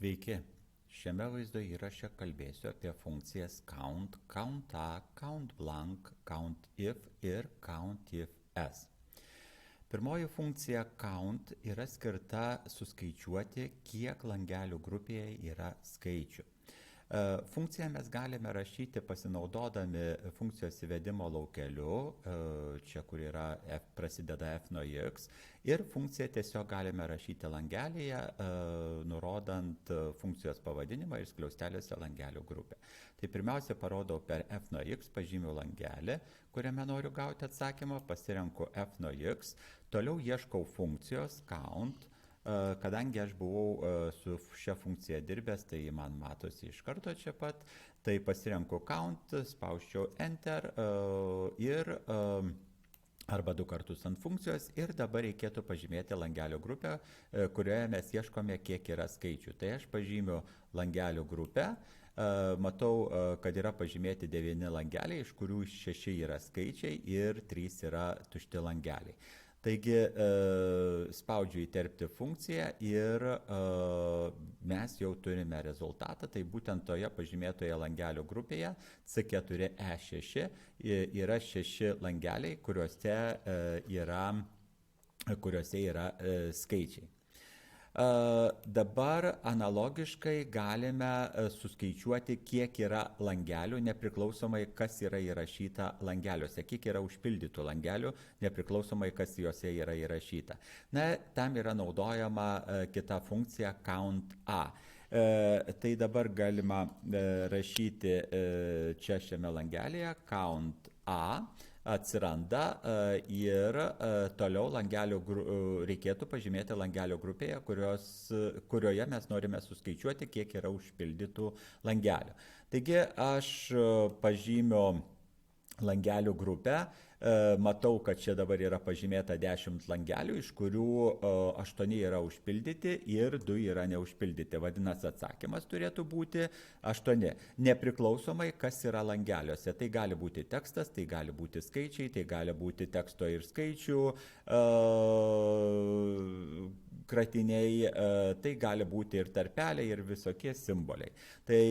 Sveiki! Šiame vaizdo įraše kalbėsiu apie funkcijas count, count_a, count_blank, count_if ir count_if_s. Pirmoji funkcija count yra skirta suskaičiuoti, kiek langelių grupėje yra skaičių. Funkciją mes galime rašyti pasinaudodami funkcijos įvedimo laukeliu, čia kur yra prasideda f nuo x, ir funkciją tiesiog galime rašyti langelėje, nurodant funkcijos pavadinimą ir skliausteliuose langelių grupę. Tai pirmiausia parodau per f nuo x, pažymiu langelį, kuriame noriu gauti atsakymą, pasirenku f nuo x, toliau ieškau funkcijos count. Kadangi aš buvau su šia funkcija dirbęs, tai man matosi iš karto čia pat, tai pasirenku count, spausčiau enter ir arba du kartus ant funkcijos ir dabar reikėtų pažymėti langelio grupę, kurioje mes ieškome, kiek yra skaičių. Tai aš pažymiu langelių grupę, matau, kad yra pažymėti 9 langeliai, iš kurių 6 yra skaičiai ir 3 yra tušti langeliai. Taigi spaudžiu įterpti funkciją ir mes jau turime rezultatą, tai būtent toje pažymėtoje langelių grupėje C4E6 yra 6 langeliai, kuriuose yra skaičiai. Dabar analogiškai galime suskaičiuoti, kiek yra langelių, nepriklausomai kas yra įrašyta langeliuose, kiek yra užpildytų langelių, nepriklausomai kas juose yra įrašyta. Na, tam yra naudojama kita funkcija count_a. Tai dabar galima rašyti čia šiame langelėje count_a. Atsiranda ir toliau reikėtų pažymėti langelio grupėje, kurioje mes norime suskaičiuoti, kiek yra užpildytų langelių. Taigi aš pažymiu langelių grupę, matau, kad čia dabar yra pažymėta 10 langelių, iš kurių 8 yra užpildyti ir 2 yra neužpildyti. Vadinasi, atsakymas turėtų būti 8. Nepriklausomai, kas yra langeliuose. Tai gali būti tekstas, tai gali būti skaičiai, tai gali būti teksto ir skaičių kratiniai, tai gali būti ir tarpeliai, ir visokie simboliai. Tai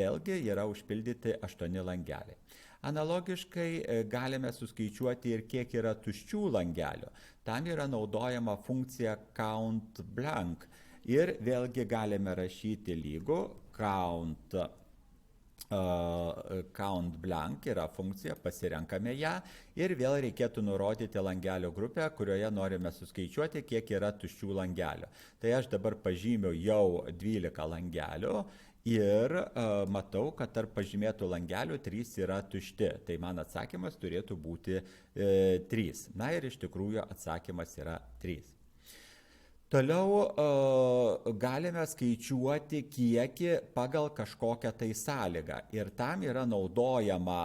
vėlgi yra užpildyti 8 langeliai. Analogiškai galime suskaičiuoti ir kiek yra tuščių langelių. Tam yra naudojama funkcija count_blank ir vėlgi galime rašyti lygų count_blank yra funkcija, pasirenkame ją ir vėl reikėtų nurodyti langelio grupę, kurioje norime suskaičiuoti, kiek yra tuščių langelių. Tai aš dabar pažymiu jau 12 langelių. Ir matau, kad tarp pažymėtų langelių 3 yra tušti. Tai man atsakymas turėtų būti 3. Na ir iš tikrųjų atsakymas yra 3. Toliau galime skaičiuoti kiekį pagal kažkokią tai sąlygą. Ir tam yra naudojama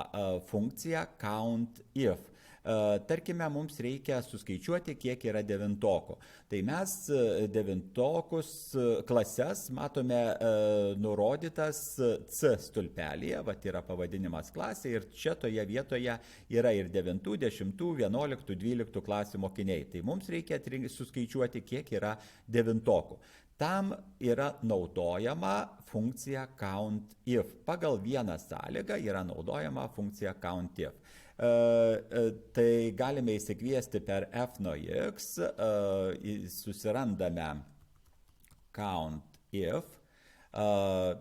funkcija count_if. Tarkime, mums reikia suskaičiuoti, kiek yra devintokų. Tai mes devintokus klases matome nurodytas C stulpelyje, yra pavadinimas klasė ir čia toje vietoje yra ir 9, 10, 11, 12 klasių mokiniai. Tai mums reikia suskaičiuoti, kiek yra devintokų. Tam yra naudojama funkcija count_if. Pagal vieną sąlygą yra naudojama funkcija count_if. Tai galime įsikviesti per f nuo x, susirandame count_if,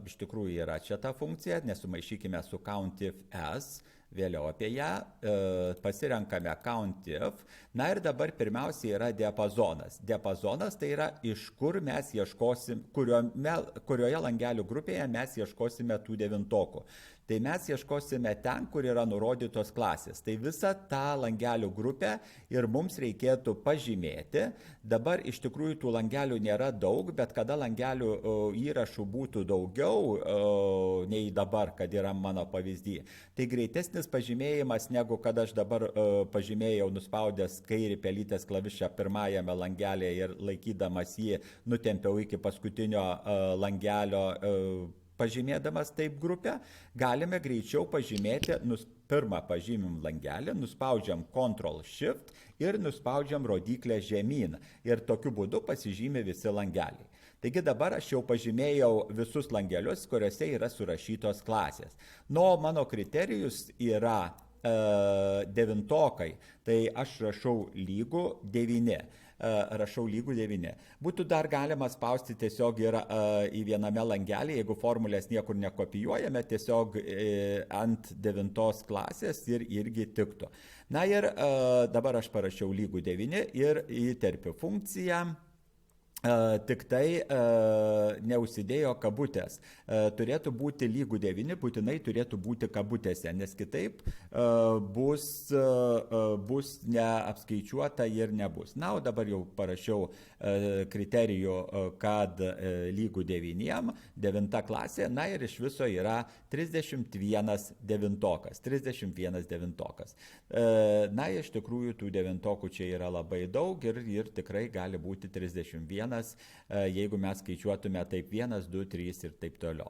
iš tikrųjų yra čia ta funkcija, nesumaišykime su count_if_s, vėliau apie ją, pasirenkame count_if, na ir dabar pirmiausia yra diapazonas. Diapazonas tai yra iš kur mes ieškosim, kurioje langelių grupėje mes ieškosime tų devintokų. Tai mes ieškosime ten, kur yra nurodytos klasės. Tai visą tą langelių grupę ir mums reikėtų pažymėti. Dabar iš tikrųjų tų langelių nėra daug, bet kada langelių įrašų būtų daugiau nei dabar, kad yra mano pavyzdį. Tai greitesnis pažymėjimas, negu kad aš dabar pažymėjau nuspaudęs kairį pelytės klavišą pirmajame langelėje ir laikydamas jį nutempiau iki paskutinio langelio pažymėdamas taip grupę, galime greičiau pažymėti, pirmą pažymim langelį, nuspaudžiam Ctrl+Shift ir nuspaudžiam rodyklę žemyn. Ir tokiu būdu pasižymė visi langeliai. Taigi dabar aš jau pažymėjau visus langelius, kuriuose yra surašytos klasės. Nu, mano kriterijus yra devintokai, tai aš rašau lygų 9. Rašau lygų 9. Būtų dar galima spausti tiesiog ir į viename langelį, jeigu formulės niekur nekopijuojame, tiesiog ant 9 klasės ir irgi tiktų. Na ir dabar aš parašiau lygų 9 ir įterpiu funkciją. Tik tai neužsidėjo kabutės. Turėtų būti lygų 9, būtinai turėtų būti kabutėse, nes kitaip bus neapskaičiuota ir nebus. Na, o dabar jau parašiau kriterijų, kad lygų 9, 9 klasė, na ir iš viso yra 31 devintokas. 31 devintokas. Na, iš tikrųjų, tų devintokų čia yra labai daug ir tikrai gali būti 31. Jeigu mes skaičiuotume taip 1, 2, 3 ir taip toliau.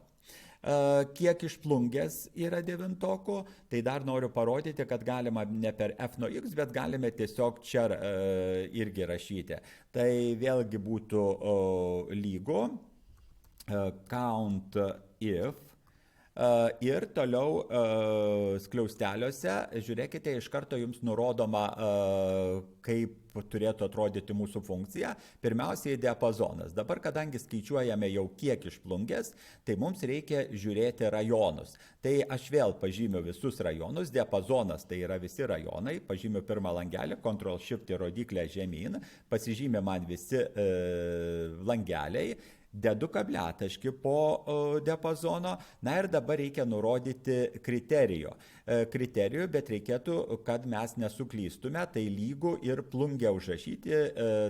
Kiek iš plungės yra devintokų, tai dar noriu parodyti, kad galima ne per f nuo x, bet galime tiesiog čia irgi rašyti. Tai vėlgi būtų lygu count if. Ir toliau skliausteliuose, žiūrėkite, iš karto jums nurodoma, kaip turėtų atrodyti mūsų funkcija. Pirmiausiai diapazonas. Dabar, kadangi skaičiuojame jau kiek iš plungės, tai mums reikia žiūrėti rajonus. Tai aš vėl pažymiu visus rajonus. Diapazonas tai yra visi rajonai. Pažymiu pirmą langelį, Ctrl-Shift ir rodiklę žemyn. Pasižymė man visi langeliai. Dedu kabliataškį po diapazono. Na ir dabar reikia nurodyti kriterijų. Bet reikėtų, kad mes nesuklystume, tai lygų ir plungę užrašyti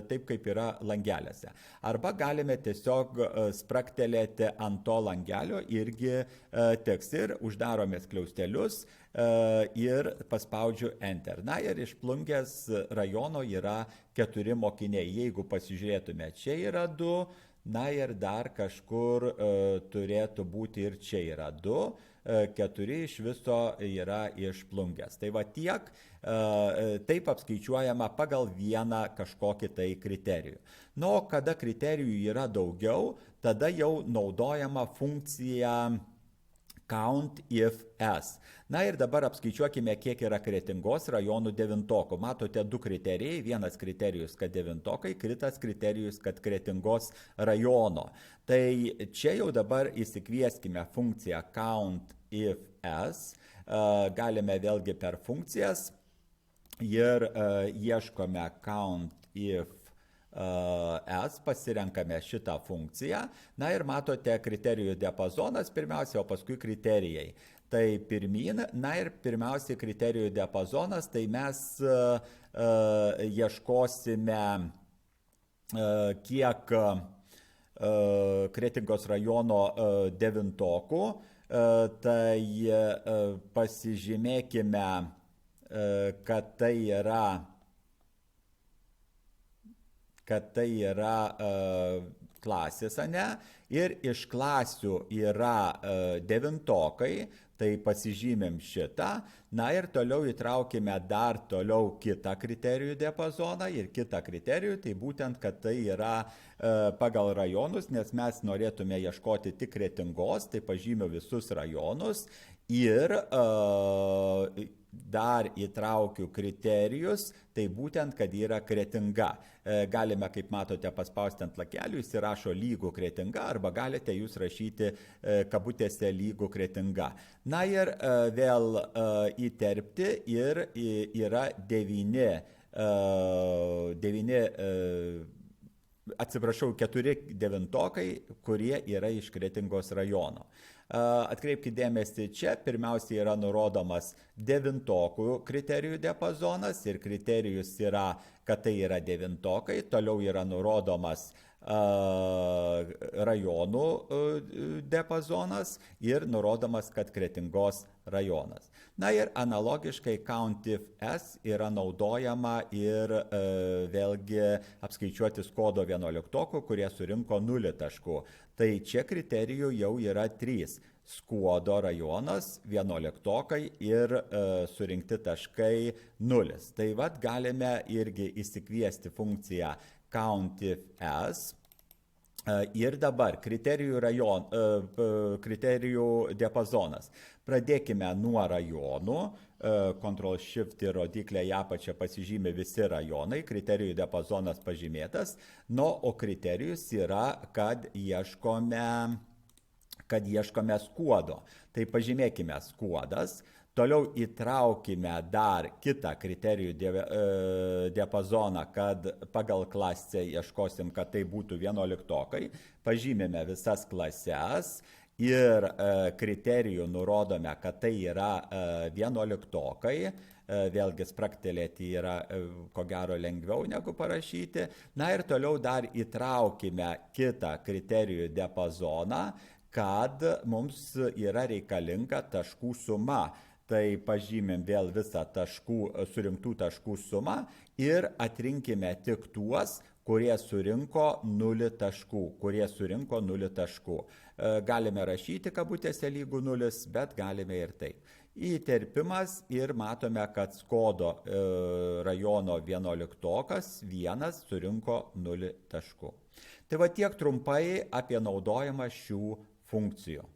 taip, kaip yra langeliuose. Arba galime tiesiog spraktelėti ant to langelio irgi teks ir uždarome skliaustelius ir paspaudžiu Enter. Na ir iš plungės rajono yra 4 mokiniai. Jeigu pasižiūrėtume, čia yra 2. Na ir dar kažkur turėtų būti ir čia yra 2, 4 iš viso yra iš plungės. Tai va tiek, taip apskaičiuojama pagal vieną kažkokį tai kriterijų. Nu, kada kriterijų yra daugiau, tada jau naudojama funkcija count if s. Na ir dabar apskaičiuokime, kiek yra Kretingos rajonų devintokų. Matote 2 kriterijai. Vienas kriterijus, kad devintokai, kitas kriterijus, kad Kretingos rajono. Tai čia jau dabar įsikvieskime funkciją count if s. Galime vėlgi per funkcijas ir ieškome count if s, pasirenkame šitą funkciją. Na ir matote kriterijų diapazonas pirmiausia, o paskui kriterijai. Tai pirmyn, na ir pirmiausia kriterijų diapazonas, tai mes ieškosime kiek Kretingos rajono devintokų, tai pasižymėkime, kad tai yra klasės, ane, ir iš klasių yra devintokai, tai pasižymėm šitą, na ir toliau įtraukime dar toliau kitą kriterijų diapazoną ir kitą kriterijų, tai būtent, kad tai yra pagal rajonus, nes mes norėtume ieškoti tik Kretingos, tai pažymiu visus rajonus ir dar įtraukiu kriterijus, tai būtent, kad yra Kretinga. Galime, kaip matote, paspausti ant lakelių, įsirašo lygų Kretinga, arba galite jūs rašyti kabutėse lygų Kretinga. Na ir vėl įterpti ir yra 4 devintokai, kurie yra iš Kretingos rajono. Atkreipkite dėmesį, čia pirmiausia yra nurodomas devintokų kriterijų diapazonas ir kriterijus yra, kad tai yra devintokai, toliau yra nurodomas rajonų diapazonas ir nurodomas, kad Kretingos rajonas. Na ir analogiškai count if s yra naudojama ir vėlgi apskaičiuoti Skodo 11-okų, kurie surinko 0 taškų. Tai čia kriterijų jau yra 3. Skuodo rajonas, 11-okai ir surinkti taškai 0. Tai vat galime irgi įsikviesti funkciją count if s Ir dabar kriterijų diapazonas. Pradėkime nuo rajonų. Ctrl-Shift ir rodiklė į apačią pasižymė visi rajonai. Kriterijų diapazonas pažymėtas. Nu, o kriterijus yra, kad ieškome skuodo. Tai pažymėkime skuodas. Toliau įtraukime dar kitą kriterijų diapazoną, kad pagal klasę ieškosim, kad tai būtų 11-okai. Pažymime visas klases ir kriterijų nurodome, kad tai yra 11-okai. Vėlgi spraktelėti yra ko gero lengviau negu parašyti. Na ir toliau dar įtraukime kitą kriterijų diapazoną, kad mums yra reikalinga taškų suma. Tai pažymėm vėl visą surinktų taškų sumą ir atrinkime tik tuos, kurie surinko 0 taškų. Galime rašyti kabutėse lygų 0, bet galime ir taip. Įterpimas ir matome, kad Skuodo rajono 11-okas vienas surinko 0 taškų. Tai va tiek trumpai apie naudojimą šių funkcijų.